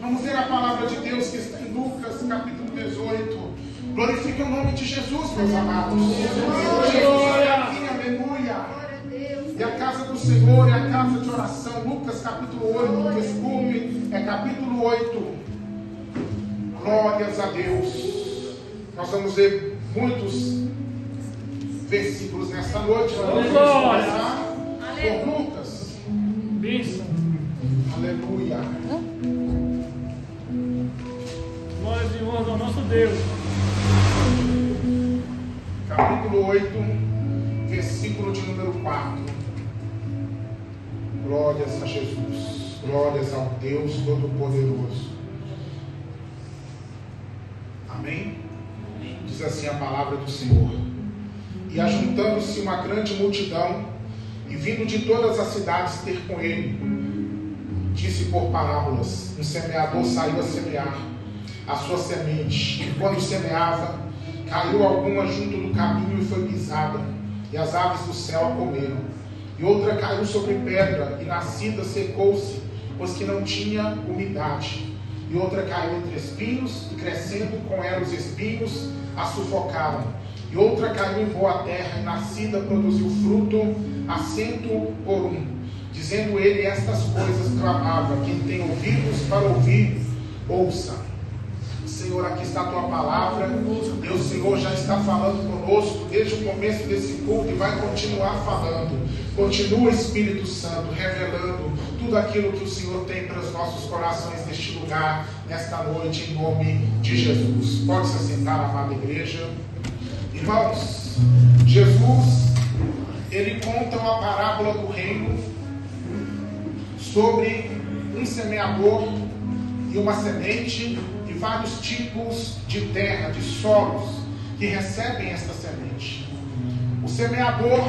Vamos ver a palavra de Deus que está em Lucas, capítulo 18. Glorifique o nome de Jesus, meus amados. Jesus está aqui, aleluia. E a casa do Senhor é a casa de oração. Lucas, capítulo 8, desculpe, é capítulo 8. Glórias a Deus. Nós vamos ver muitos versículos nesta noite. Vamos começar por Lucas. Bênção. Aleluia. Glórias e honra ao nosso Deus. Capítulo 8, versículo de número 4. Glórias a Jesus. Glórias ao Deus Todo-Poderoso. Amém? Diz assim a palavra do Senhor. E ajuntando-se uma grande multidão, e vindo de todas as cidades ter com ele, disse por parábolas: um semeador saiu a semear a sua semente, e quando semeava, caiu alguma junto do caminho e foi pisada, e as aves do céu a comeram. E outra caiu sobre pedra, e nascida secou-se, pois que não tinha umidade. E outra caiu entre espinhos, e crescendo com ela os espinhos, a sufocaram. E outra caiu em boa terra, e nascida produziu fruto, a 100 por 1. Dizendo ele estas coisas, clamava: quem tem ouvidos para ouvir, ouça. Senhor, aqui está a tua palavra, e o Senhor já está falando conosco desde o começo desse culto e vai continuar falando. Continua, Espírito Santo, revelando tudo aquilo que o Senhor tem para os nossos corações neste lugar, nesta noite, em nome de Jesus. Pode se assentar, amada igreja. Irmãos, Jesus, ele conta uma parábola do reino sobre um semeador e uma semente, vários tipos de terra, de solos que recebem esta semente. O semeador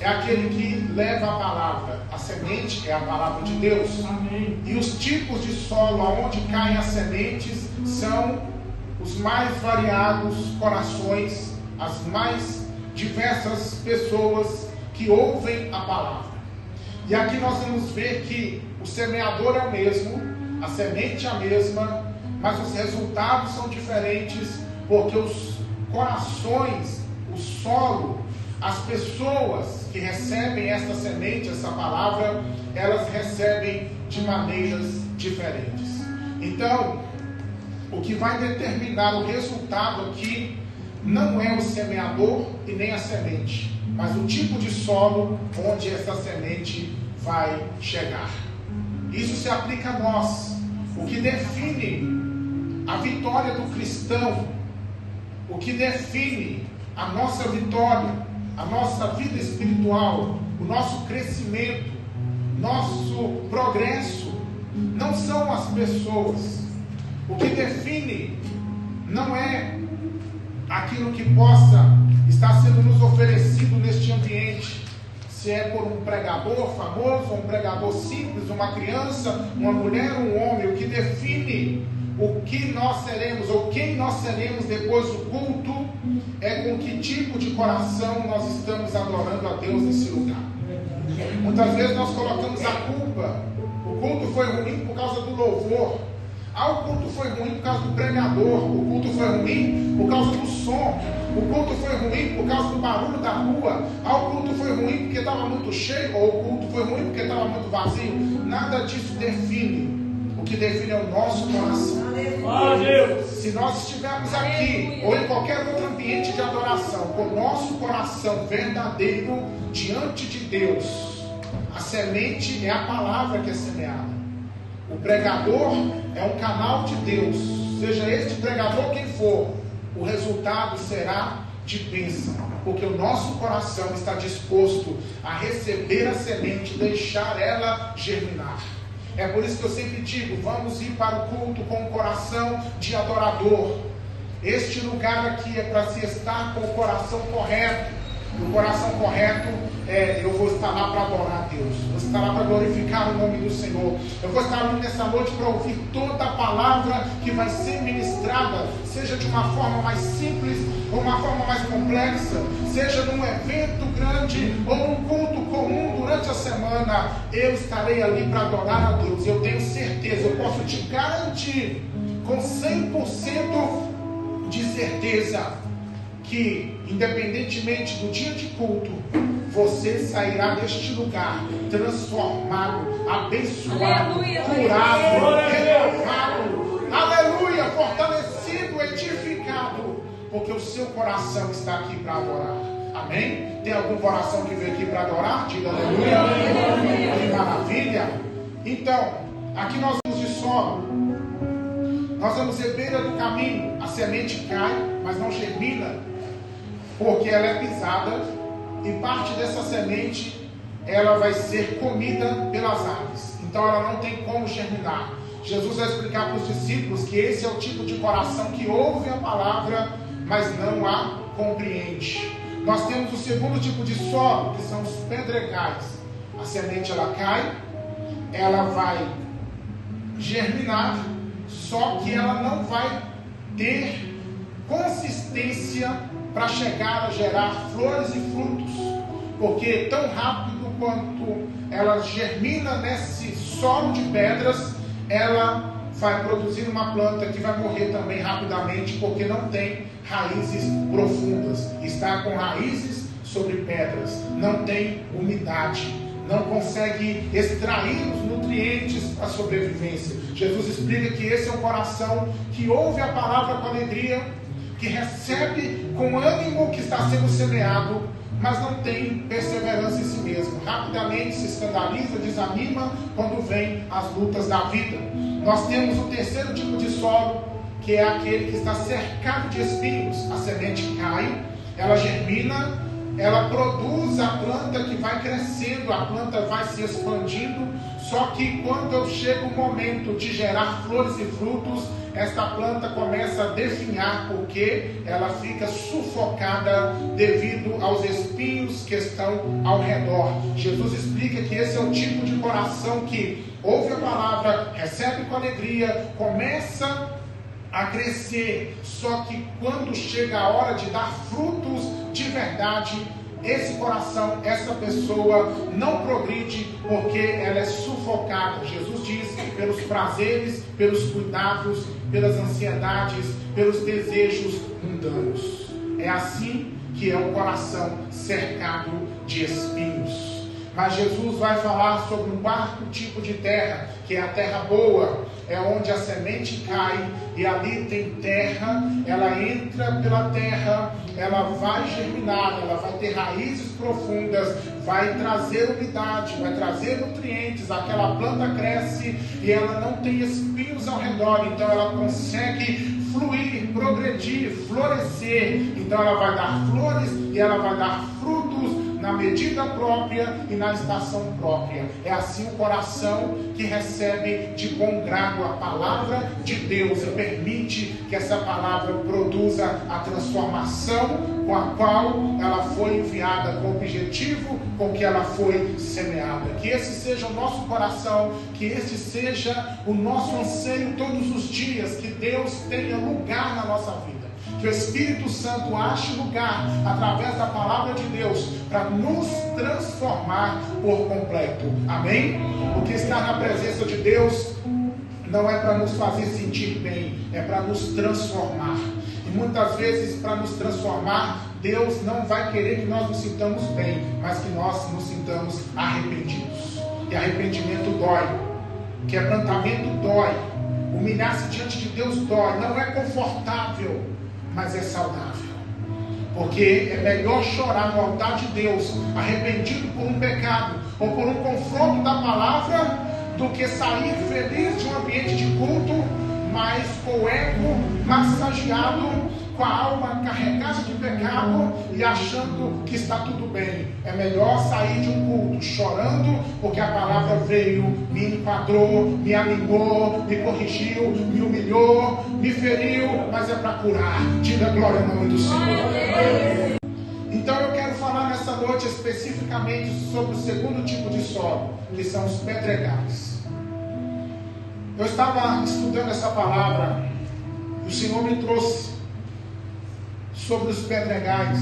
é aquele que leva a palavra. A semente é a palavra de Deus. Amém. E os tipos de solo aonde caem as sementes são os mais variados corações, as mais diversas pessoas que ouvem a palavra. E aqui nós vamos ver que o semeador é o mesmo, a semente é a mesma, mas os resultados são diferentes, porque os corações, o solo, as pessoas que recebem esta semente, essa palavra, elas recebem de maneiras diferentes. Então, o que vai determinar o resultado aqui não é o semeador e nem a semente, mas o tipo de solo onde essa semente vai chegar. Isso se aplica a nós. O que define a vitória do cristão, o que define a nossa vitória, a nossa vida espiritual, o nosso crescimento, nosso progresso, não são as pessoas. O que define não é aquilo que possa estar sendo nos oferecido neste ambiente, se é por um pregador famoso, um pregador simples, uma criança, uma mulher, um homem. O que define o que nós seremos, ou quem nós seremos depois do culto, é com que tipo de coração nós estamos adorando a Deus nesse lugar. Muitas vezes nós colocamos a culpa. O culto foi ruim por causa do louvor. O culto foi ruim por causa do pregador. O culto foi ruim por causa do som. O culto foi ruim por causa do barulho da rua. O culto foi ruim porque estava muito cheio. Ou o culto foi ruim porque estava muito vazio. Nada disso define. O que define é o nosso coração. Se nós estivermos aqui ou em qualquer outro ambiente de adoração com o nosso coração verdadeiro diante de Deus, a semente é a palavra que é semeada. O pregador é um canal de Deus. Seja este pregador quem for, o resultado será de bênção, porque o nosso coração está disposto a receber a semente e deixar ela germinar. É por isso que eu sempre digo: vamos ir para o culto com o coração de adorador. Este lugar aqui é para se estar com o coração correto. O coração correto eu vou estar lá para adorar a Deus, vou estar lá para glorificar o nome do Senhor. Eu vou estar ali nessa noite para ouvir toda a palavra que vai ser ministrada, seja de uma forma mais simples ou uma forma mais complexa, seja num evento grande ou num culto comum durante a semana. Eu estarei ali para adorar a Deus. Eu tenho certeza, eu posso te garantir com 100% de certeza que, independentemente do dia de culto, você sairá deste lugar transformado, abençoado, aleluia, curado, renovado, aleluia, fortalecido, edificado, porque o seu coração está aqui para adorar. Amém? Tem algum coração que veio aqui para adorar? Diga aleluia. Que maravilha. Então, aqui nós vamos de solo. Nós vamos à beira do caminho. A semente cai, mas não germina, porque ela é pisada, e parte dessa semente ela vai ser comida pelas aves. Então ela não tem como germinar. Jesus vai explicar para os discípulos que esse é o tipo de coração que ouve a palavra, mas não a compreende. Nós temos o segundo tipo de solo, que são os pedregais. A semente ela cai, ela vai germinar, só que ela não vai ter consistência para chegar a gerar flores e frutos, porque tão rápido quanto ela germina nesse solo de pedras, ela vai produzir uma planta que vai morrer também rapidamente, porque não tem raízes profundas, está com raízes sobre pedras, não tem umidade, não consegue extrair os nutrientes para a sobrevivência. Jesus explica que esse é um coração que ouve a palavra com alegria, que recebe com ânimo o que está sendo semeado, mas não tem perseverança em si mesmo. Rapidamente se escandaliza, desanima quando vem as lutas da vida. Nós temos o terceiro tipo de solo, que é aquele que está cercado de espinhos. A semente cai, ela germina, ela produz a planta que vai crescendo, a planta vai se expandindo, só que quando chega o momento de gerar flores e frutos, esta planta começa a definhar, porque ela fica sufocada devido aos espinhos que estão ao redor. Jesus explica que esse é o tipo de coração que ouve a palavra, recebe com alegria, começa a crescer, só que quando chega a hora de dar frutos de verdade, esse coração, essa pessoa não progride, porque ela é sufocada. Jesus diz que pelos prazeres, pelos cuidados, pelas ansiedades, pelos desejos mundanos. É assim que é o coração cercado de espinhos. Mas Jesus vai falar sobre um quarto tipo de terra, que é a terra boa, é onde a semente cai, e ali tem terra, ela entra pela terra, ela vai germinar, ela vai ter raízes profundas, vai trazer umidade, vai trazer nutrientes, aquela planta cresce e ela não tem espinhos ao redor, então ela consegue fluir, progredir, florescer, então ela vai dar flores e ela vai dar frutos na medida própria e na estação própria. É assim o coração que recebe de bom grado a palavra de Deus e permite que essa palavra produza a transformação com a qual ela foi enviada, com o objetivo com que ela foi semeada. Que esse seja o nosso coração, que esse seja o nosso anseio todos os dias, que Deus tenha lugar na nossa vida. Que o Espírito Santo ache lugar, através da palavra de Deus, para nos transformar por completo. Amém? Porque estar na presença de Deus não é para nos fazer sentir bem, é para nos transformar. E muitas vezes, para nos transformar, Deus não vai querer que nós nos sintamos bem, mas que nós nos sintamos arrependidos. E arrependimento dói, quebrantamento dói, humilhar-se diante de Deus dói, não é confortável, mas é saudável, porque é melhor chorar no altar de Deus, arrependido por um pecado ou por um confronto da palavra, do que sair feliz de um ambiente de culto, mas com o ego massageado, com a alma carregada de pecado e achando que está tudo bem. É melhor sair de um culto chorando, porque a palavra veio, me enquadrou, me animou, me corrigiu, me humilhou, me feriu, mas é para curar. Diga glória ao nome do Senhor. Então eu quero falar noite especificamente sobre o segundo tipo de solo, que são os pedregais. Eu estava estudando essa palavra e o Senhor me trouxe sobre os pedregais,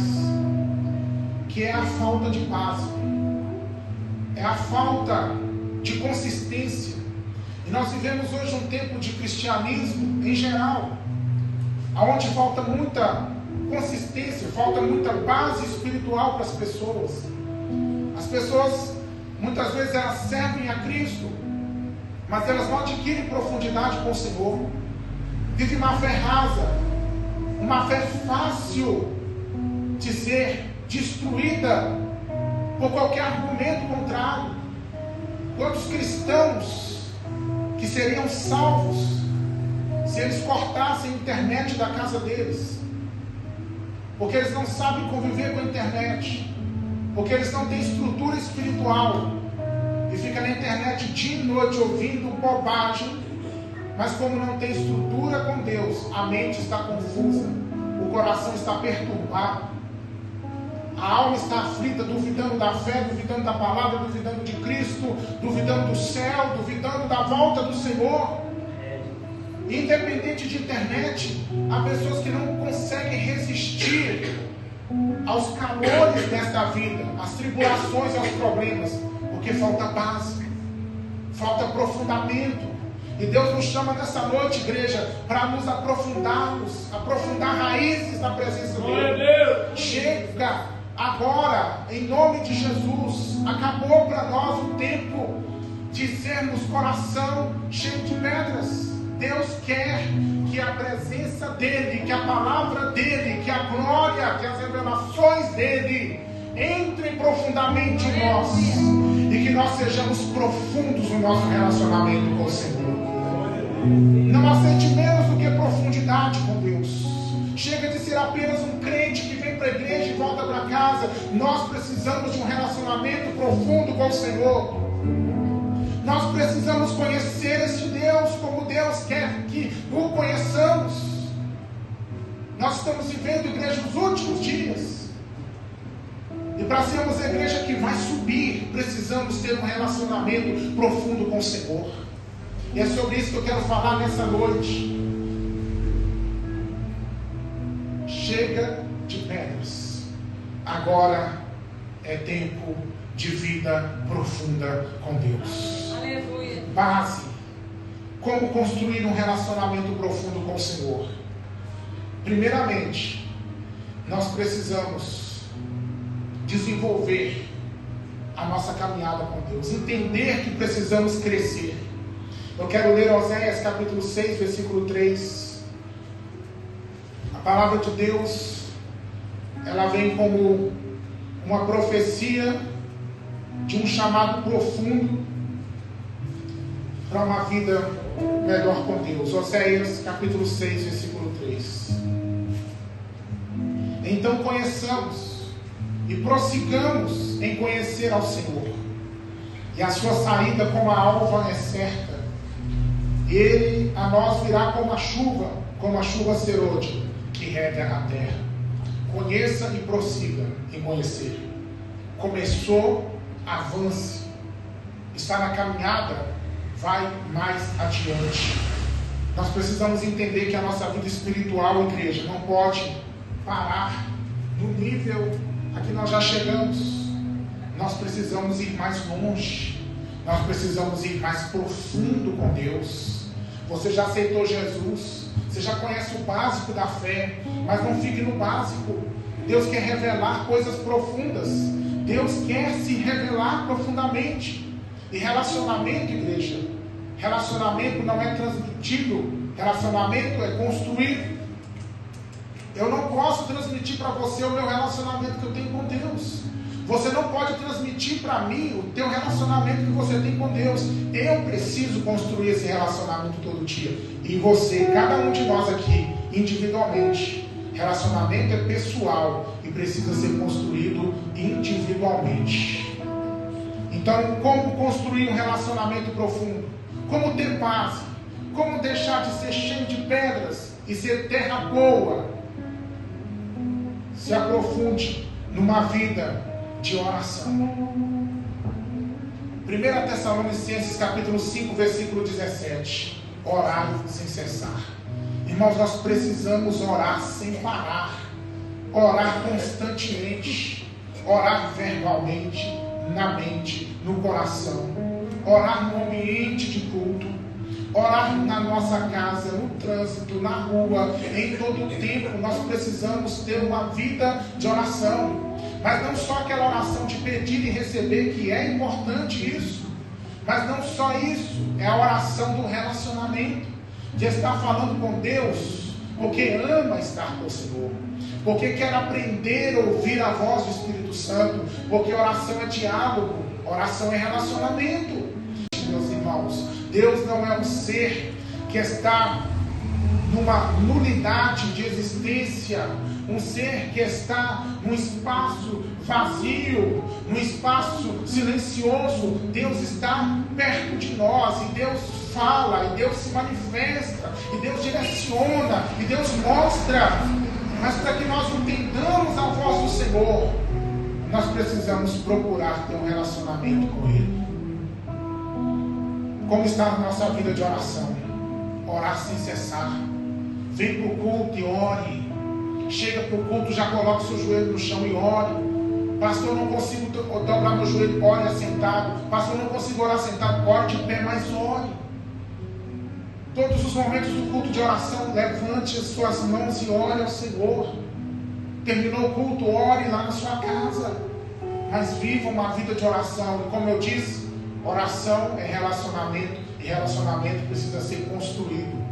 que é a falta de base, é a falta de consistência. E nós vivemos hoje um tempo de cristianismo em geral, onde falta muita consistência, falta muita base espiritual para as pessoas. As pessoas, muitas vezes, elas servem a Cristo, mas elas não adquirem profundidade com o Senhor. Vivem uma fé rasa, uma fé fácil de ser destruída por qualquer argumento contrário. Quantos cristãos que seriam salvos se eles cortassem a internet da casa deles? Porque eles não sabem conviver com a internet, porque eles não têm estrutura espiritual e fica na internet dia e noite ouvindo bobagem. Mas como não tem estrutura com Deus, a mente está confusa, o coração está perturbado, a alma está aflita, duvidando da fé, duvidando da palavra, duvidando de Cristo, duvidando do céu, duvidando da volta do Senhor. Independente de internet, há pessoas que não conseguem resistir aos calores desta vida, às tribulações, aos problemas, porque falta base, falta aprofundamento. E Deus nos chama nessa noite, igreja, para nos aprofundarmos, aprofundar raízes na presença dEle. Chega agora, em nome de Jesus. Acabou para nós o tempo de sermos coração cheio de pedras. Deus quer que a presença dEle, que a palavra dEle, que a glória, que as revelações dEle entrem profundamente em nós, e que nós sejamos profundos no nosso relacionamento com o Senhor. Não aceite menos do que profundidade com Deus. Chega de ser apenas um crente que vem para a igreja e volta para casa. Nós precisamos de um relacionamento profundo com o Senhor. Nós precisamos conhecer este Deus como Deus quer que o conheçamos. Nós estamos vivendo, igreja, os últimos dias. E para sermos a igreja que vai subir, precisamos ter um relacionamento profundo com o Senhor. E é sobre isso que eu quero falar nessa noite. Chega de pedras. Agora é tempo de vida profunda com Deus. Aleluia. Base. Como construir um relacionamento profundo com o Senhor? Primeiramente, nós precisamos desenvolver a nossa caminhada com Deus. Entender que precisamos crescer. Eu quero ler Oséias capítulo 6, versículo 3. A palavra de Deus, ela vem como uma profecia de um chamado profundo para uma vida melhor com Deus. Oséias capítulo 6, versículo 3. Então conheçamos e prossigamos em conhecer ao Senhor, e a sua saída como a alva é certa. Ele a nós virá como a chuva serôdia que rega a terra. Conheça e prossiga em conhecer. Começou, avance. Está na caminhada, vai mais adiante. Nós precisamos entender que a nossa vida espiritual, igreja, não pode parar no nível a que nós já chegamos. Nós precisamos ir mais longe. Nós precisamos ir mais profundo com Deus. Você já aceitou Jesus, você já conhece o básico da fé, mas não fique no básico. Deus quer revelar coisas profundas. Deus quer se revelar profundamente. E relacionamento, igreja, relacionamento não é transmitido, relacionamento é construído. Eu não posso transmitir para você o meu relacionamento que eu tenho com Deus. Você não pode transmitir para mim o teu relacionamento que você tem com Deus. Eu preciso construir esse relacionamento todo dia. E você, cada um de nós aqui, individualmente. Relacionamento é pessoal e precisa ser construído individualmente. Então, como construir um relacionamento profundo? Como ter paz? Como deixar de ser cheio de pedras e ser terra boa? Se aprofunde numa vida de oração. 1 Tessalonicenses capítulo 5, versículo 17. Orai sem cessar. Irmãos, nós precisamos orar sem parar. Orar constantemente. Orar verbalmente, na mente, no coração. Orar no ambiente de culto. Orar na nossa casa, no trânsito, na rua, em todo o tempo. Nós precisamos ter uma vida de oração. Mas não só aquela oração de pedir e receber, que é importante isso. Mas não só isso, é a oração do relacionamento. De estar falando com Deus, porque ama estar com o Senhor. Porque quer aprender a ouvir a voz do Espírito Santo. Porque oração é diálogo, oração é relacionamento. Meus irmãos, Deus não é um ser que está numa nulidade de existência, um ser que está num espaço vazio, num espaço silencioso. Deus está perto de nós, e Deus fala, e Deus se manifesta, e Deus direciona, e Deus mostra. Mas para que nós entendamos a voz do Senhor, nós precisamos procurar ter um relacionamento com Ele. Como está a nossa vida de oração? Orar sem cessar. Vem para o culto e ore. Chega para o culto, já coloca o seu joelho no chão e ore. Pastor, eu não consigo dobrar meu joelho, ore assentado. Pastor, eu não consigo orar sentado, ore de pé, mas ore. Todos os momentos do culto de oração, levante as suas mãos e ore ao Senhor. Terminou o culto, ore lá na sua casa. Mas viva uma vida de oração. E como eu disse, oração é relacionamento, e relacionamento precisa ser construído.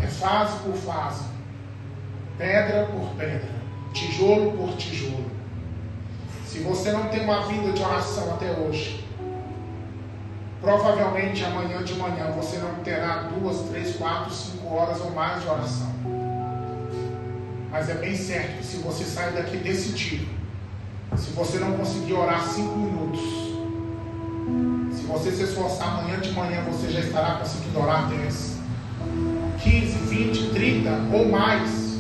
É fase por fase, pedra por pedra, tijolo por tijolo. Se você não tem uma vida de oração até hoje, provavelmente amanhã de manhã você não terá 2, 3, 4, 5 horas ou mais de oração. Mas é bem certo que se você sair daqui decidido, se você não conseguir orar 5 minutos, se você se esforçar amanhã de manhã, você já estará conseguindo orar 10, 15, 20, 30 ou mais.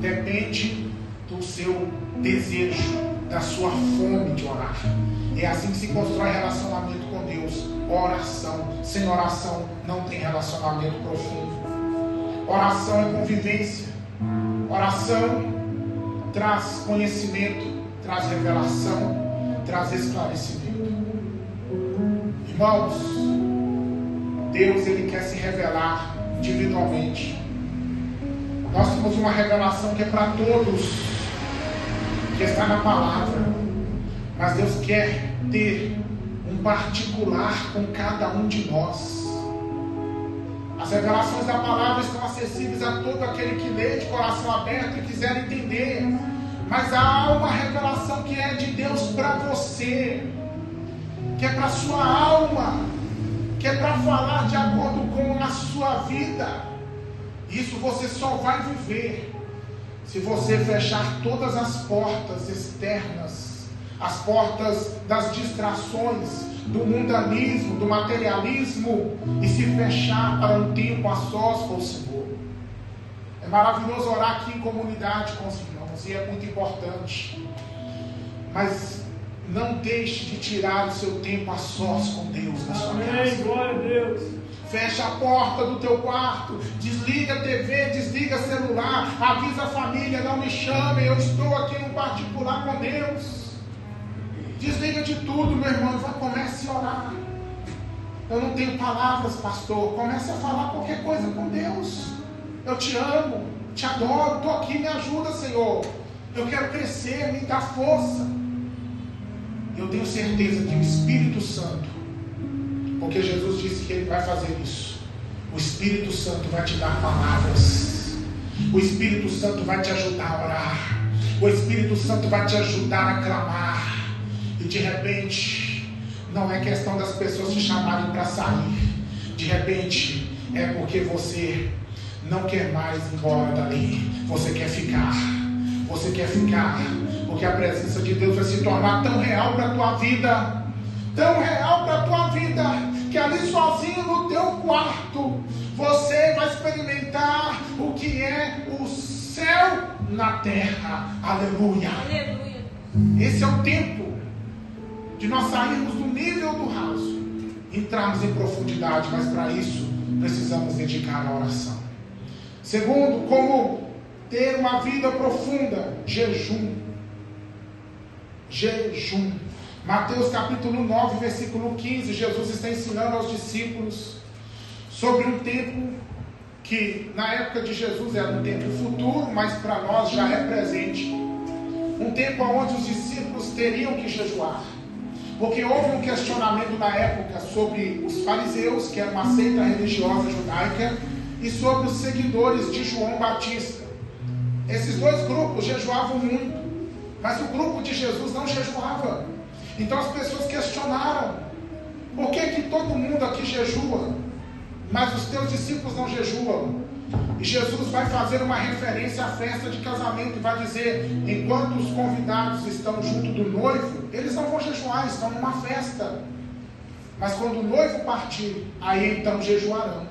Depende do seu desejo, da sua fome de orar. É assim que se constrói relacionamento com Deus. Oração. Sem oração não tem relacionamento profundo. Oração é convivência. Oração traz conhecimento, traz revelação, traz esclarecimento. Irmãos, Deus, Ele quer se revelar individualmente. Nós temos uma revelação que é para todos, que está na palavra. Mas Deus quer ter um particular com cada um de nós. As revelações da palavra estão acessíveis a todo aquele que lê de coração aberto e quiser entender. Mas há uma revelação que é de Deus para você, que é para a sua alma, que é para falar de acordo com a sua vida. Isso você só vai viver se você fechar todas as portas externas, as portas das distrações, do mundanismo, do materialismo, e se fechar para um tempo a sós com o Senhor. É maravilhoso orar aqui em comunidade com os irmãos, e é muito importante. Mas não deixe de tirar o seu tempo a sós com Deus na sua casa. Amém, glória a Deus. Fecha a porta do teu quarto, desliga a TV, desliga celular, avisa a família, não me chame, eu estou aqui no particular com Deus. Desliga de tudo, meu irmão, comece a orar. Eu não tenho palavras, pastor. Comece a falar qualquer coisa com Deus. Eu te amo, te adoro, estou aqui, me ajuda, Senhor. Eu quero crescer, me dá força. Eu tenho certeza que o Espírito Santo, porque Jesus disse que Ele vai fazer isso, o Espírito Santo vai te dar palavras. O Espírito Santo vai te ajudar a orar. O Espírito Santo vai te ajudar a clamar. E de repente, não é questão das pessoas te chamarem para sair. De repente, é porque você não quer mais ir embora dali. Você quer ficar. Você quer ficar. Porque a presença de Deus vai se tornar tão real para a tua vida. Tão real para a tua vida. Que ali sozinho no teu quarto, você vai experimentar o que é o céu na terra. Aleluia. Aleluia. Esse é o tempo de nós sairmos do nível do raso, entrarmos em profundidade, mas para isso precisamos dedicar a oração. Segundo, como ter uma vida profunda, jejum. Jejum. Mateus capítulo 9, versículo 15, Jesus está ensinando aos discípulos sobre um tempo que na época de Jesus era um tempo futuro, mas para nós já é presente. Um tempo onde os discípulos teriam que jejuar. Porque houve um questionamento na época sobre os fariseus, que era uma seita religiosa judaica, e sobre os seguidores de João Batista. Esses dois grupos jejuavam muito, mas o grupo de Jesus não jejuava. Então as pessoas questionaram: por que todo mundo aqui jejua, mas os teus discípulos não jejuam? E Jesus vai fazer uma referência à festa de casamento e vai dizer: enquanto os convidados estão junto do noivo, eles não vão jejuar, estão numa festa. Mas quando o noivo partir, aí então jejuarão.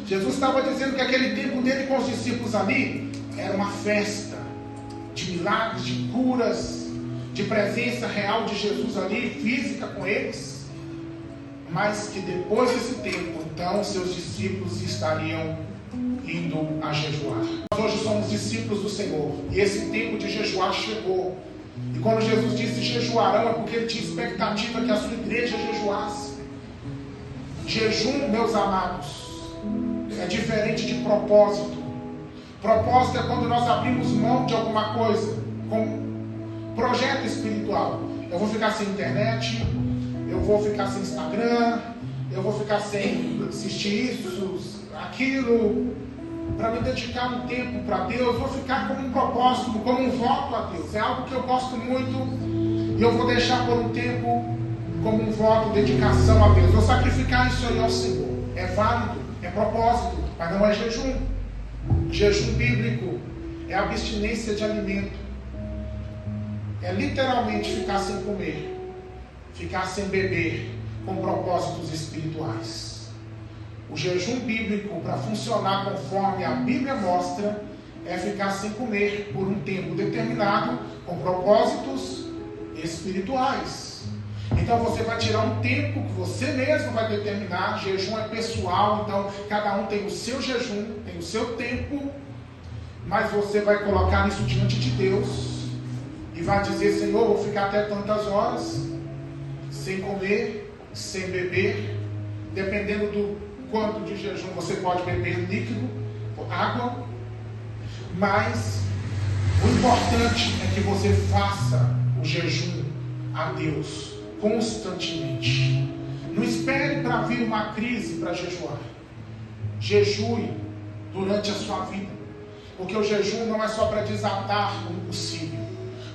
Jesus estava dizendo que aquele tempo dele com os discípulos ali era uma festa de milagres, de curas, de presença real de Jesus ali, física com eles. Mas que depois desse tempo, então, seus discípulos estariam indo a jejuar. Nós hoje somos discípulos do Senhor, e esse tempo de jejuar chegou. E quando Jesus disse jejuarão, é porque ele tinha expectativa que a sua igreja jejuasse. Jejum, meus amados, é diferente de propósito. Propósito é quando nós abrimos mão de alguma coisa, como projeto espiritual. Eu vou ficar sem internet, eu vou ficar sem Instagram, eu vou ficar sem assistir isso, aquilo, para me dedicar um tempo para Deus. Vou ficar como um propósito, como um voto a Deus. É algo que eu gosto muito e eu vou deixar por um tempo como um voto, dedicação a Deus. Vou sacrificar isso aí ao Senhor. É válido, é propósito, mas não é jejum. Jejum bíblico é abstinência de alimento. É literalmente ficar sem comer, ficar sem beber, com propósitos espirituais. O jejum bíblico, para funcionar conforme a Bíblia mostra, é ficar sem comer por um tempo determinado, com propósitos espirituais. Então você vai tirar um tempo que você mesmo vai determinar. Jejum é pessoal, então cada um tem o seu jejum, tem o seu tempo, mas você vai colocar isso diante de Deus e vai dizer: Senhor, vou ficar até tantas horas sem comer, sem beber. Dependendo do quanto de jejum você pode beber líquido, água, mas o importante é que você faça o jejum a Deus constantemente. Não espere para vir uma crise para jejuar. Jejue durante a sua vida, porque o jejum não é só para desatar o impossível.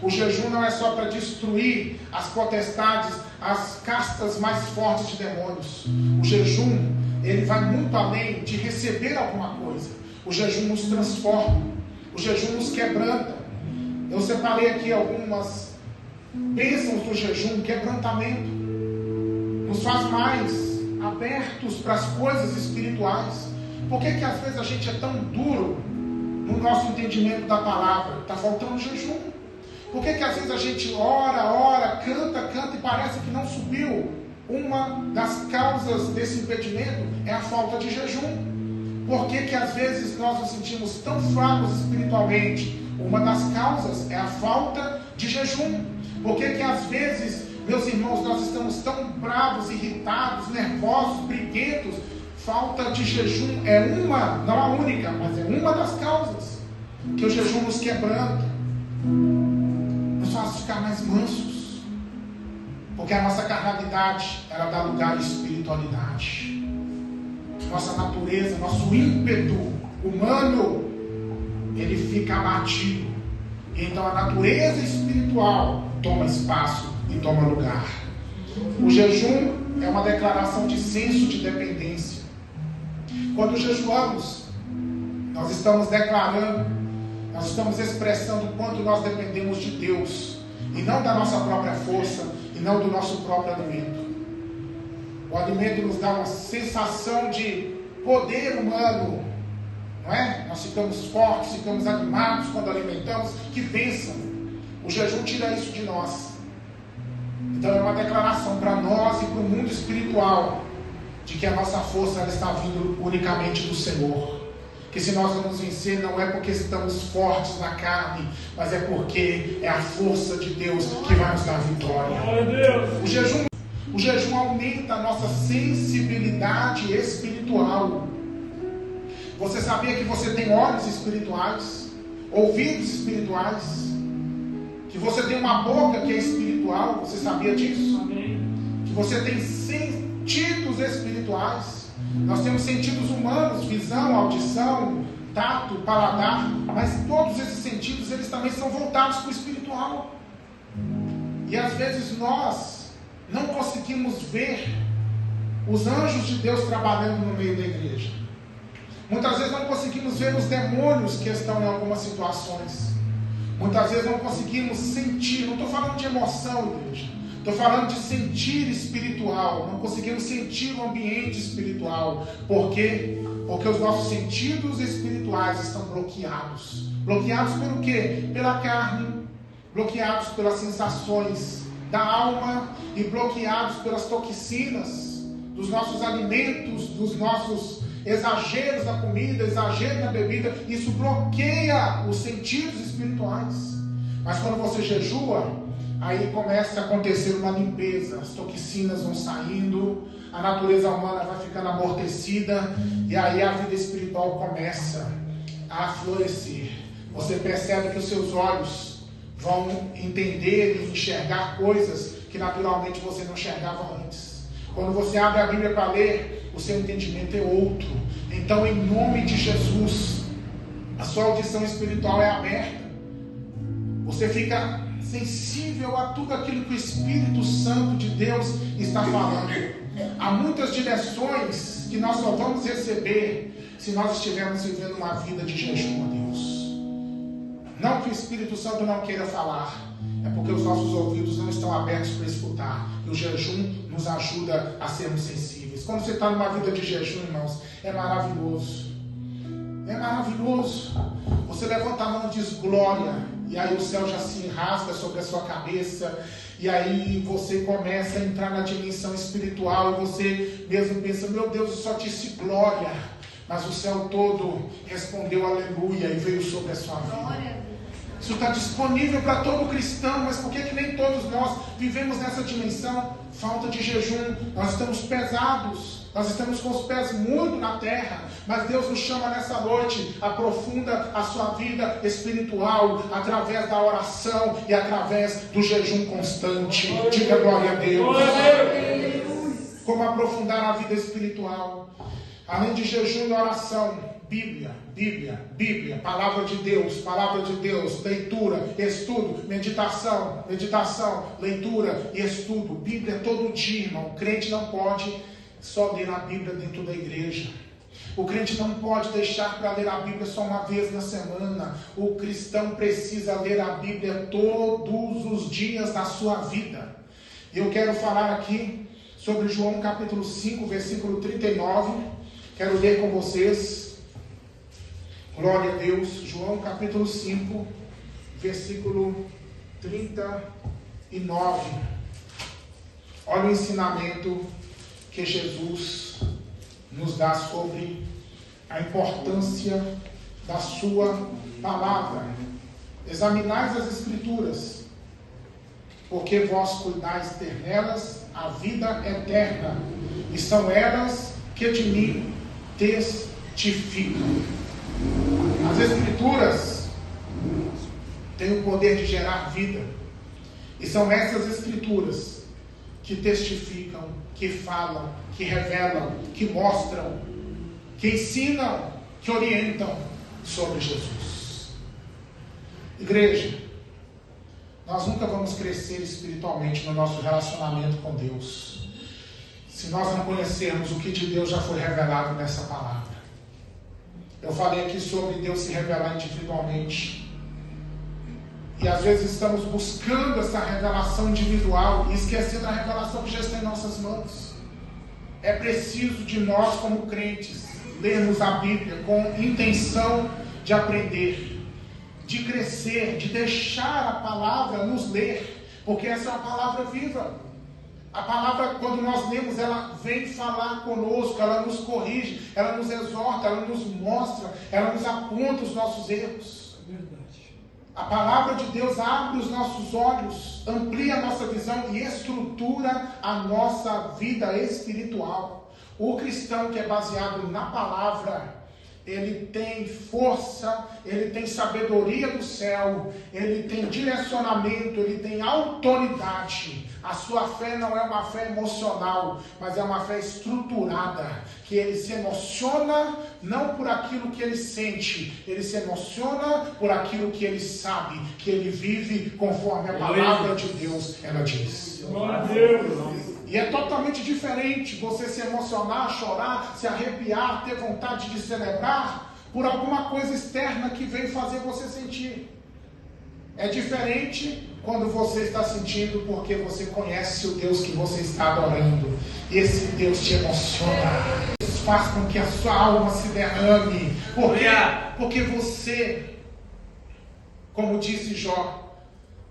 O jejum não é só para destruir as potestades, as castas mais fortes de demônios. O jejum, ele vai muito além de receber alguma coisa. O jejum nos transforma. O jejum nos quebranta. Eu separei aqui algumas bênçãos do jejum. Quebrantamento nos faz mais abertos para as coisas espirituais. Por que às vezes a gente é tão duro no nosso entendimento da palavra? Está faltando jejum. Por que às vezes a gente ora, canta e parece que não subiu? Uma das causas desse impedimento é a falta de jejum. Por que às vezes nós nos sentimos tão fracos espiritualmente? Uma das causas é a falta de jejum. Por que às vezes, meus irmãos, nós estamos tão bravos, irritados, nervosos, briguentos? Falta de jejum é uma, não a única, mas é uma das causas. Que o jejum nos quebranta, nos faz ficar mais mansos, porque a nossa carnalidade, ela dá lugar à espiritualidade. Nossa natureza, nosso ímpeto humano, ele fica abatido, e então a natureza espiritual toma espaço e toma lugar. O jejum é uma declaração de senso de dependência. Quando jejuamos, nós estamos declarando, nós estamos expressando o quanto nós dependemos de Deus, e não da nossa própria força, e não do nosso próprio alimento. O alimento nos dá uma sensação de poder humano, não é? Nós ficamos fortes, ficamos animados quando alimentamos. Que bênção! O jejum tira isso de nós. Então é uma declaração para nós e para o mundo espiritual de que a nossa força ela está vindo unicamente do Senhor. Que se nós vamos vencer não é porque estamos fortes na carne, mas é porque é a força de Deus que vai nos dar vitória. O jejum aumenta a nossa sensibilidade espiritual. Você sabia que você tem olhos espirituais, ouvidos espirituais, que você tem uma boca que é espiritual? Você sabia disso? Amém. Que você tem sentidos espirituais. Nós temos sentidos humanos, visão, audição, tato, paladar, mas todos esses sentidos eles também são voltados para o espiritual. E às vezes nós não conseguimos ver os anjos de Deus trabalhando no meio da igreja. Muitas vezes não conseguimos ver os demônios que estão em algumas situações. Muitas vezes não conseguimos sentir. Não estou falando de emoção, igreja. Estou falando de sentir espiritual. Não conseguimos sentir o ambiente espiritual. Por quê? Porque os nossos sentidos espirituais estão bloqueados. Bloqueados pelo quê? Pela carne. Bloqueados pelas sensações da alma. E bloqueados pelas toxinas dos nossos alimentos, dos nossos exageros da comida, exagero da bebida. Isso bloqueia os sentidos espirituais. Mas quando você jejua, aí começa a acontecer uma limpeza. As toxinas vão saindo, a natureza humana vai ficando amortecida, e aí a vida espiritual começa a florescer. Você percebe que os seus olhos vão entender e enxergar coisas que naturalmente você não enxergava antes. Quando você abre a Bíblia para ler, o seu entendimento é outro. Então, em nome de Jesus, a sua audição espiritual é aberta. Você fica sensível a tudo aquilo que o Espírito Santo de Deus está falando. Há muitas direções que nós só vamos receber se nós estivermos vivendo uma vida de jejum a Deus. Não que o Espírito Santo não queira falar, é porque os nossos ouvidos não estão abertos para escutar. E o jejum nos ajuda a sermos sensíveis. Quando você está numa vida de jejum, irmãos, é maravilhoso. É maravilhoso. Você levanta a mão e diz glória, e aí o céu já se rasga sobre a sua cabeça, e aí você começa a entrar na dimensão espiritual, e você mesmo pensa, meu Deus, eu só disse glória, mas o céu todo respondeu aleluia e veio sobre a sua vida. Isso está disponível para todo cristão, mas por que nem todos nós vivemos nessa dimensão? Falta de jejum. Nós estamos pesados, nós estamos com os pés muito na terra, mas Deus nos chama nessa noite, aprofunda a sua vida espiritual através da oração e através do jejum constante. Diga glória a Deus. Como aprofundar a vida espiritual? Além de jejum e oração, Bíblia, palavra de Deus, leitura, estudo, meditação, leitura e estudo. Bíblia todo dia, irmão. O crente não pode só ler a Bíblia dentro da igreja. O crente não pode deixar para ler a Bíblia só uma vez na semana. O cristão precisa ler a Bíblia todos os dias da sua vida. Eu quero falar aqui sobre João capítulo 5, versículo 39. Quero ler com vocês. Glória a Deus. João capítulo 5, versículo 39. Olha o ensinamento que Jesus nos dá sobre a importância da sua palavra. Examinais as Escrituras, porque vós cuidais ter nelas a vida eterna, e são elas que de mim testificam. As Escrituras têm o poder de gerar vida, e são essas Escrituras que testificam, que falam, que revelam, que mostram, que ensinam, que orientam sobre Jesus. Igreja, nós nunca vamos crescer espiritualmente no nosso relacionamento com Deus se nós não conhecermos o que de Deus já foi revelado nessa palavra. Eu falei aqui sobre Deus se revelar individualmente. E às vezes estamos buscando essa revelação individual e esquecendo a revelação que já está em nossas mãos. É preciso de nós, como crentes, lermos a Bíblia com intenção de aprender. de crescer, de deixar a palavra nos ler, porque essa é uma palavra viva. A palavra, quando nós lemos, ela vem falar conosco, ela nos corrige, ela nos exorta, ela nos mostra, ela nos aponta os nossos erros. A palavra de Deus abre os nossos olhos, amplia a nossa visão e estrutura a nossa vida espiritual. O cristão que é baseado na palavra, ele tem força, ele tem sabedoria do céu, ele tem direcionamento, ele tem autoridade. A sua fé não é uma fé emocional, mas é uma fé estruturada, que ele se emociona não por aquilo que ele sente, ele se emociona por aquilo que ele sabe, que ele vive conforme a palavra de Deus, ela diz. Glória a Deus. E é totalmente diferente você se emocionar, chorar, se arrepiar, ter vontade de celebrar por alguma coisa externa que vem fazer você sentir. É diferente quando você está sentindo porque você conhece o Deus que você está adorando. E esse Deus te emociona. Isso faz com que a sua alma se derrame. Porque você, como disse Jó,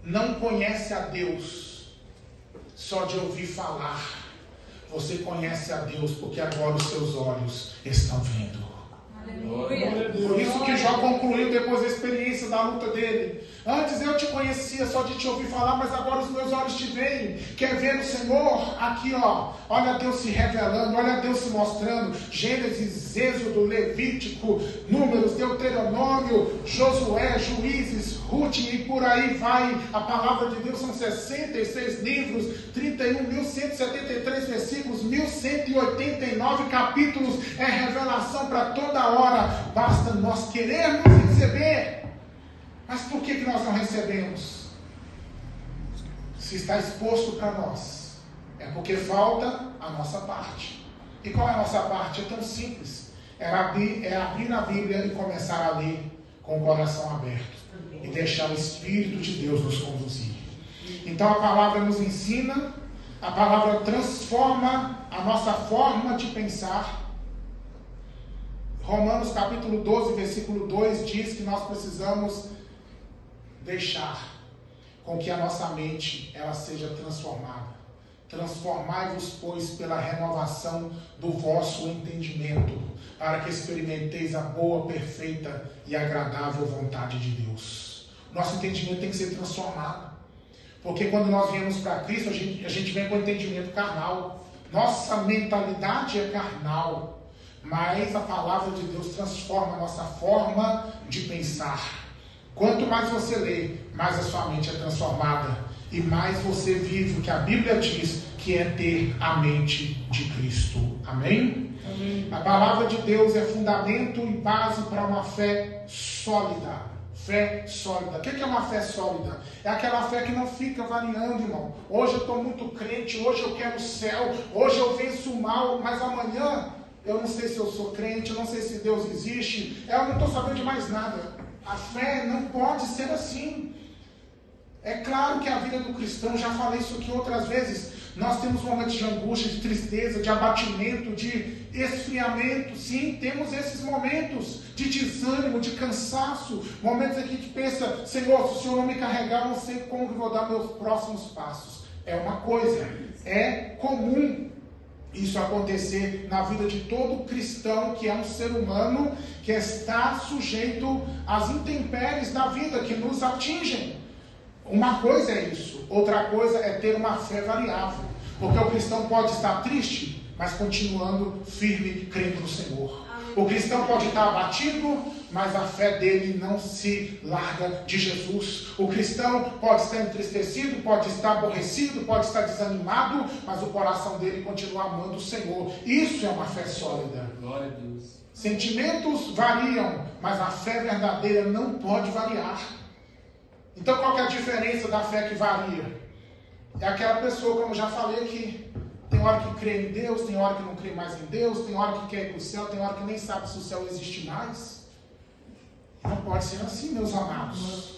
não conhece a Deus só de ouvir falar. Você conhece a Deus porque agora os seus olhos estão vendo. Por isso que Jó concluiu depois da experiência da luta dele. Antes eu te conhecia só de te ouvir falar, mas agora os meus olhos te veem. Quer ver o Senhor? Aqui ó, olha Deus se revelando, olha Deus se mostrando. Gênesis, Êxodo, Levítico, Números, Deuteronômio, Josué, Juízes, Ruth e por aí vai. A palavra de Deus são 66 livros, 31.173 versículos, 1.189 capítulos. É revelação para toda hora. Basta nós querermos receber. Mas por que nós não recebemos? Se está exposto para nós, é porque falta a nossa parte. E qual é a nossa parte? É tão simples. É abrir a Bíblia e começar a ler com o coração aberto. E deixar o Espírito de Deus nos conduzir. Então a palavra nos ensina, a palavra transforma a nossa forma de pensar. Romanos capítulo 12, versículo 2 diz que nós precisamos deixar com que a nossa mente ela seja transformada. Transformai-vos, pois, pela renovação do vosso entendimento, para que experimenteis a boa, perfeita e agradável vontade de Deus. Nosso entendimento tem que ser transformado. Porque quando nós viemos para Cristo, a gente vem com entendimento carnal. Nossa mentalidade é carnal. Mas a palavra de Deus transforma a nossa forma de pensar. Quanto mais você lê, mais a sua mente é transformada. E mais você vive o que a Bíblia diz, que é ter a mente de Cristo. Amém? Amém. A palavra de Deus é fundamento e base para uma fé sólida. Fé sólida. O que é uma fé sólida? É aquela fé que não fica variando, irmão. Hoje eu estou muito crente, hoje eu quero o céu, hoje eu venço o mal, mas amanhã eu não sei se eu sou crente, eu não sei se Deus existe, eu não estou sabendo de mais nada. A fé não pode ser assim. É claro que a vida do cristão, já falei isso aqui outras vezes, nós temos momentos de angústia, de tristeza, de abatimento, de esfriamento. Sim, temos esses momentos de desânimo, de cansaço, momentos aqui que pensa, Senhor, se o Senhor não me carregar, eu não sei como que vou dar meus próximos passos. É uma coisa, é comum isso acontecer na vida de todo cristão que é um ser humano que está sujeito às intempéries da vida que nos atingem. Uma coisa é isso, outra coisa é ter uma fé variável, porque o cristão pode estar triste, mas continuando firme, crendo no Senhor. O cristão pode estar abatido, mas a fé dele não se larga de Jesus. O cristão pode estar entristecido, pode estar aborrecido, pode estar desanimado, mas o coração dele continua amando o Senhor. Isso é uma fé sólida. Glória a Deus. Sentimentos variam, mas a fé verdadeira não pode variar. Então qual que é a diferença da fé que varia? É aquela pessoa, como eu já falei aqui, tem hora que crê em Deus, tem hora que não crê mais em Deus, tem hora que quer ir para o céu, tem hora que nem sabe se o céu existe mais. Não pode ser assim, meus amados.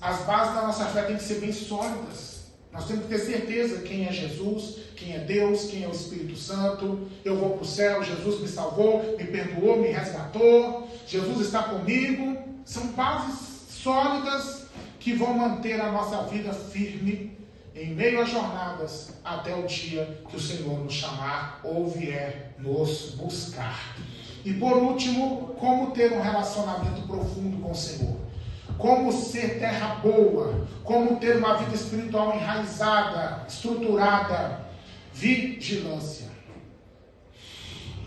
As bases da nossa fé têm que ser bem sólidas. Nós temos que ter certeza quem é Jesus, quem é Deus, quem é o Espírito Santo. Eu vou para o céu, Jesus me salvou, me perdoou, me resgatou, Jesus está comigo. São bases sólidas, que vão manter a nossa vida firme em meio às jornadas até o dia que o Senhor nos chamar ou vier nos buscar. E por último, como ter um relacionamento profundo com o Senhor. Como ser terra boa, como ter uma vida espiritual enraizada, estruturada, vigilância.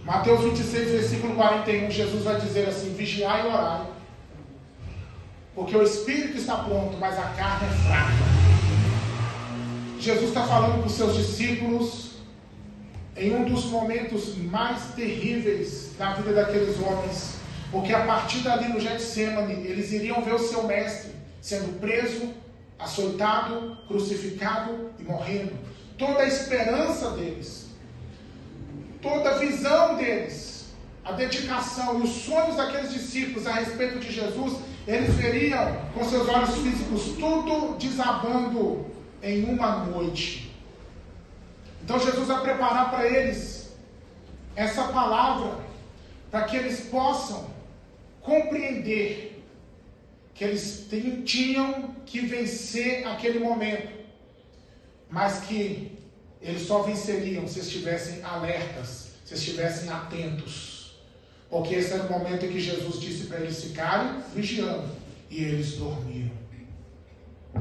Mateus 26, versículo 41, Jesus vai dizer assim: vigiai e orai, porque o espírito está pronto, mas a carne é fraca. Jesus está falando para os seus discípulos em um dos momentos mais terríveis da vida daqueles homens, porque a partir dali no Getsêmani, eles iriam ver o seu mestre sendo preso, açoitado, crucificado e morrendo. Toda a esperança deles, toda a visão deles, a dedicação e os sonhos daqueles discípulos a respeito de Jesus, eles veriam com seus olhos físicos tudo desabando em uma noite. Então Jesus vai preparar para eles essa palavra, para que eles possam compreender que eles tinham que vencer aquele momento, mas que eles só venceriam se estivessem alertas, se estivessem atentos, porque esse era o momento em que Jesus disse para eles ficarem vigiando, e eles dormiram.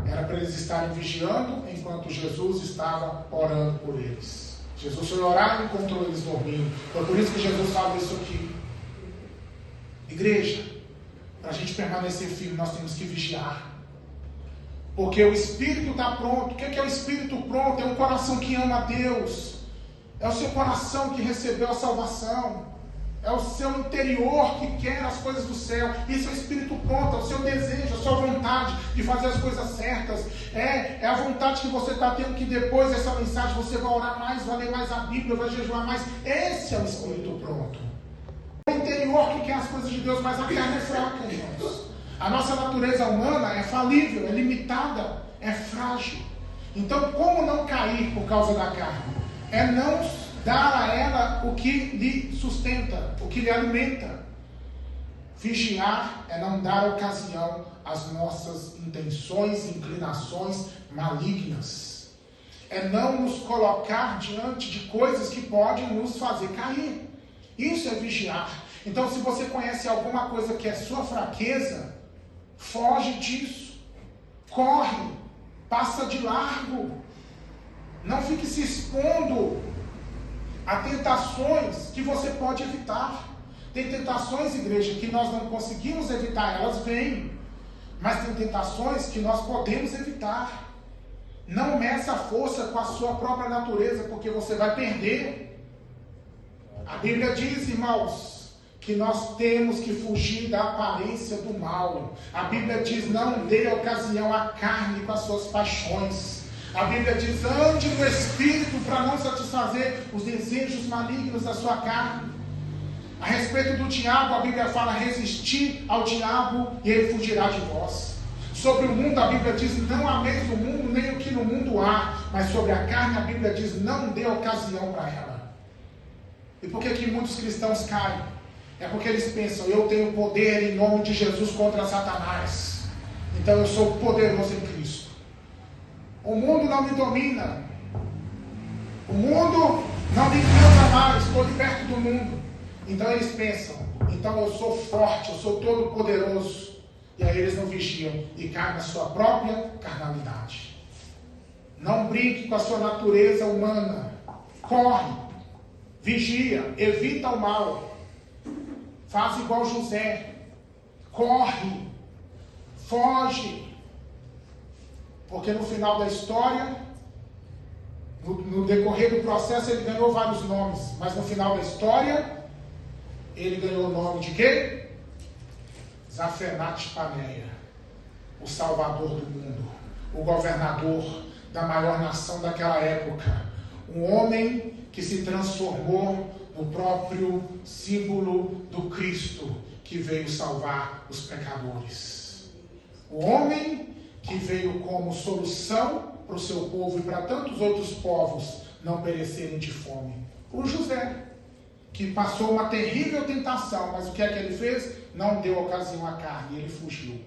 Era para eles estarem vigiando enquanto Jesus estava orando por eles. Jesus foi orar e encontrou eles dormindo. Foi por isso que Jesus fala isso aqui. Igreja, para a gente permanecer firme, nós temos que vigiar. Porque o Espírito está pronto. O que é o Espírito pronto? É um coração que ama a Deus. É o seu coração que recebeu a salvação. É o seu interior que quer as coisas do céu. Isso é o Espírito pronto, é o seu desejo, a sua vontade de fazer as coisas certas. É a vontade que você está tendo, que depois dessa mensagem você vai orar mais, vai ler mais a Bíblia, vai jejuar mais. Esse é o Espírito pronto. O interior que quer as coisas de Deus, mas a carne é fraca, irmãos. A nossa natureza humana é falível, é limitada, é frágil. Então, como não cair por causa da carne? É não dar a ela o que lhe sustenta, o que lhe alimenta. Vigiar é não dar ocasião às nossas intenções, inclinações malignas. É não nos colocar diante de coisas que podem nos fazer cair. Isso é vigiar. Então, se você conhece alguma coisa que é sua fraqueza, foge disso. Corre, passa de largo. Não fique se expondo a tentações que você pode evitar. Tem tentações, igreja, que nós não conseguimos evitar, elas vêm. Mas tem tentações que nós podemos evitar. Não meça a força com a sua própria natureza, porque você vai perder. A Bíblia diz, irmãos, que nós temos que fugir da aparência do mal. A Bíblia diz, não dê ocasião à carne com as suas paixões. A Bíblia diz, ande no Espírito para não satisfazer os desejos malignos da sua carne. A respeito do diabo, a Bíblia fala, resistir ao diabo e ele fugirá de vós. Sobre o mundo, a Bíblia diz, não ameis o mundo, nem o que no mundo há. Mas sobre a carne, a Bíblia diz, não dê ocasião para ela. E por que muitos cristãos caem? É porque eles pensam, eu tenho poder em nome de Jesus contra Satanás. Então eu sou poderoso em Cristo. O mundo não me domina. O mundo não me causa mais, estou liberto do mundo. Então eles pensam, então eu sou forte, eu sou todo poderoso. E aí eles não vigiam e caem na sua própria carnalidade. Não brinque com a sua natureza humana. Corre, vigia, evita o mal. Faz igual José. Corre, foge. Porque no final da história, no decorrer do processo, ele ganhou vários nomes. Mas no final da história, ele ganhou o nome de quê? Zafenat-Paneia, o salvador do mundo, o governador da maior nação daquela época. Um homem que se transformou no próprio símbolo do Cristo, que veio salvar os pecadores. O homem que veio como solução para o seu povo e para tantos outros povos não perecerem de fome. O José, que passou uma terrível tentação, mas o que é que ele fez? Não deu ocasião à carne, ele fugiu.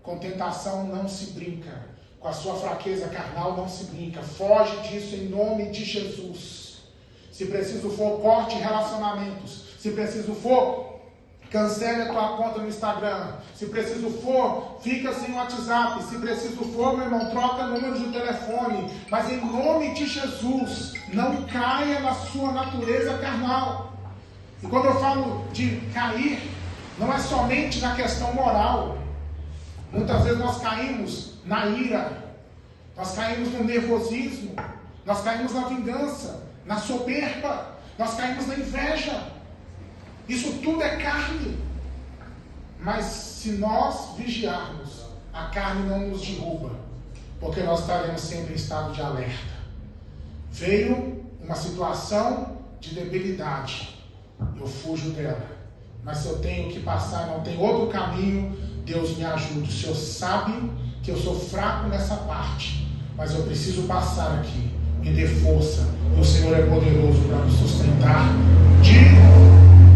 Com tentação não se brinca. Com a sua fraqueza carnal não se brinca. Foge disso em nome de Jesus. Se preciso for, corte relacionamentos. Se preciso for, cancele a tua conta no Instagram. Se preciso for, fica sem o WhatsApp. Se preciso for, meu irmão, troca número de telefone. Mas em nome de Jesus, não caia na sua natureza carnal. E quando eu falo de cair, não é somente na questão moral. Muitas vezes nós caímos na ira, nós caímos no nervosismo, nós caímos na vingança, na soberba, nós caímos na inveja. Isso tudo é carne. Mas se nós vigiarmos, a carne não nos derruba, porque nós estaremos sempre em estado de alerta. Veio uma situação de debilidade, eu fujo dela. Mas se eu tenho que passar, não tem outro caminho, Deus me ajuda. O Senhor sabe que eu sou fraco nessa parte, mas eu preciso passar aqui. Me dê força. E o Senhor é poderoso para me sustentar de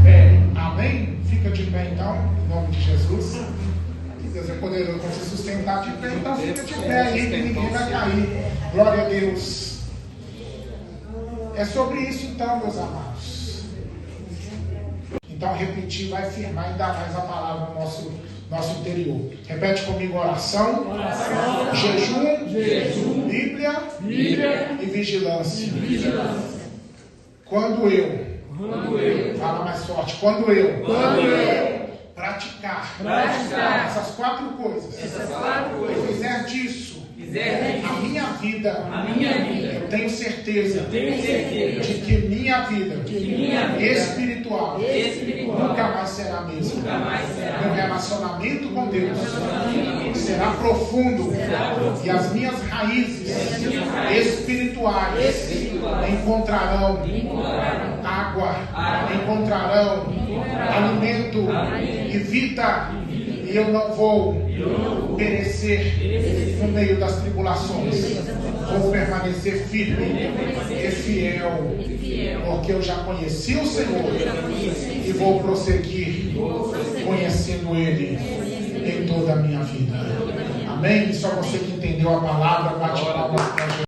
pé. Amém? Fica de pé então, em nome de Jesus. Deus é poderoso para se sustentar de pé, então fica de pé aí, que ninguém vai cair. Glória a Deus. É sobre isso então, meus amados. Então repetir vai firmar ainda mais a palavra no nosso interior. Repete comigo: oração, jejum, Bíblia e vigilância. Quando eu, fala mais forte, quando eu praticar essas quatro coisas, eu fizer disso a minha vida, eu tenho certeza de que minha vida espiritual nunca mais será a mesma. Meu relacionamento com Deus será profundo e as minhas raízes espirituais encontrarão água, encontrarão alimento e vida, e eu não vou perecer no meio das tribulações. Vou permanecer firme e fiel, porque eu já conheci o Senhor e vou prosseguir conhecendo Ele em toda a minha vida. Amém? Só você que entendeu a palavra, bate palmas para Jesus.